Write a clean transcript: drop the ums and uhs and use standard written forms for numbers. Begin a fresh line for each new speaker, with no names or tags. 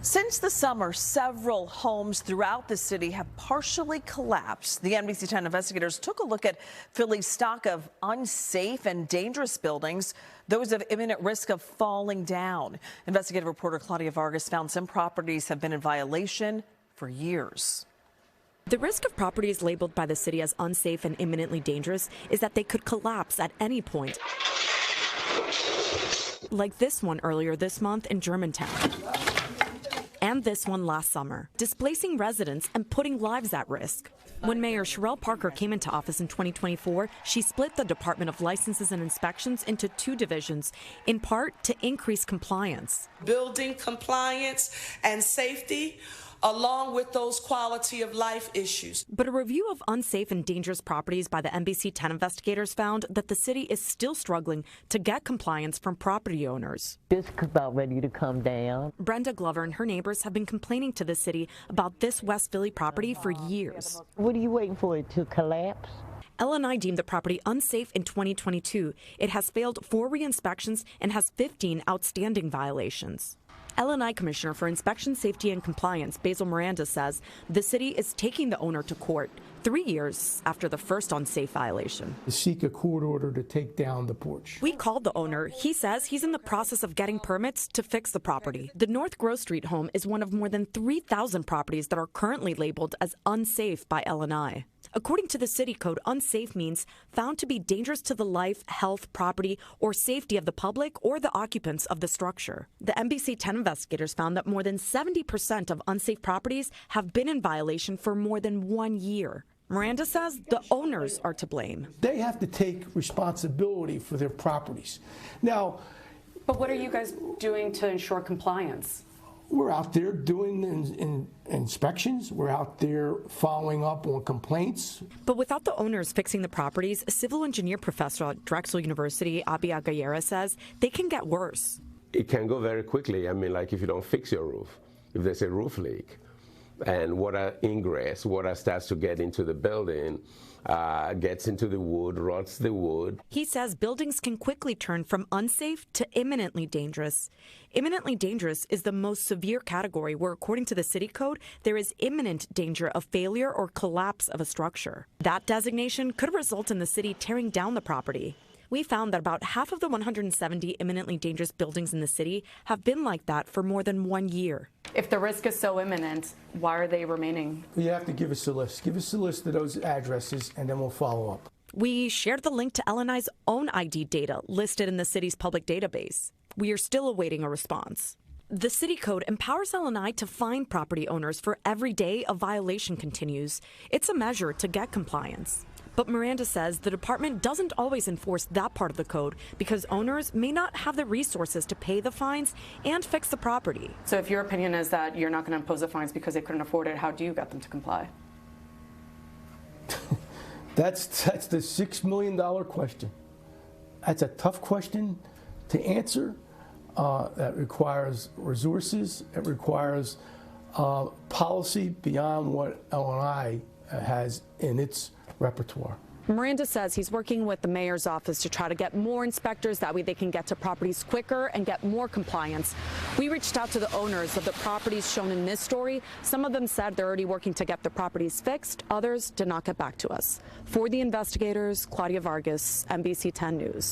Since the summer, several homes throughout the city have partially collapsed. The NBC10 investigators took a look at Philly's stock of unsafe and dangerous buildings, those of imminent risk of falling down. Investigative reporter Claudia Vargas found some properties have been in violation for years.
The risk of properties labeled by the city as unsafe and imminently dangerous is that they could collapse at any point, like this one earlier this month in Germantown, and this one last summer, displacing residents and putting lives at risk. When Mayor Sherelle Parker came into office in 2024, she split the Department of Licenses and Inspections into two divisions, in part to increase compliance.
Building compliance and safety, along with those quality of life issues.
But a review of unsafe and dangerous properties by the NBC10 investigators found that the city is still struggling to get compliance from property owners.
It's about ready to come down.
Brenda Glover and her neighbors have been complaining to the city about this West Philly property for years.
What are you waiting for it to collapse?
LNI deemed the property unsafe in 2022. It has failed 4 re-inspections and has 15 outstanding violations. LNI Commissioner for Inspection, Safety and Compliance, Basil Miranda, says the city is taking the owner to court 3 years after the first unsafe violation.
To seek a court order to take down the porch.
We called the owner. He says he's in the process of getting permits to fix the property. The North Grove Street home is one of more than 3,000 properties that are currently labeled as unsafe by LNI. According to the city code, unsafe means found to be dangerous to the life, health, property, or safety of the public or the occupants of the structure. The NBC10 investigators found that more than 70% of unsafe properties have been in violation for more than 1 year. Miranda says the owners are to blame.
They have to take responsibility for their properties. Now,
but what are you guys doing to ensure compliance?
We're out there doing inspections. We're out there following up on complaints.
But without the owners fixing the properties, a civil engineer professor at Drexel University, Abia Gayera, says they can get worse.
It can go very quickly. I mean, like if you don't fix your roof, if there's a roof leak and water ingress, water starts to get into the building, gets into the wood, rots the wood.
He says buildings can quickly turn from unsafe to imminently dangerous. Imminently dangerous is the most severe category where, according to the city code, there is imminent danger of failure or collapse of a structure. That designation could result in the city tearing down the property. We found that about half of the 170 imminently dangerous buildings in the city have been like that for more than 1 year.
If the risk is so imminent, why are they remaining?
You have to give us a list. Give us a list of those addresses, and then we'll follow up.
We shared the link to LNI's own ID data listed in the city's public database. We are still awaiting a response. The city code empowers LNI to fine property owners for every day a violation continues. It's a measure to get compliance. But Miranda says the department doesn't always enforce that part of the code because owners may not have the resources to pay the fines and fix the property.
So if your opinion is that you're not going to impose the fines because they couldn't afford it, how do you get them to comply?
That's the $6 million question. That's a tough question to answer. That requires resources. It requires policy beyond what LNI has in its repertoire.
Miranda says he's working with the mayor's office to try to get more inspectors. That way they can get to properties quicker and get more compliance. We reached out to the owners of the properties shown in this story. Some of them said they're already working to get the properties fixed. Others did not get back to us. For the investigators, Claudia Vargas, NBC10 News.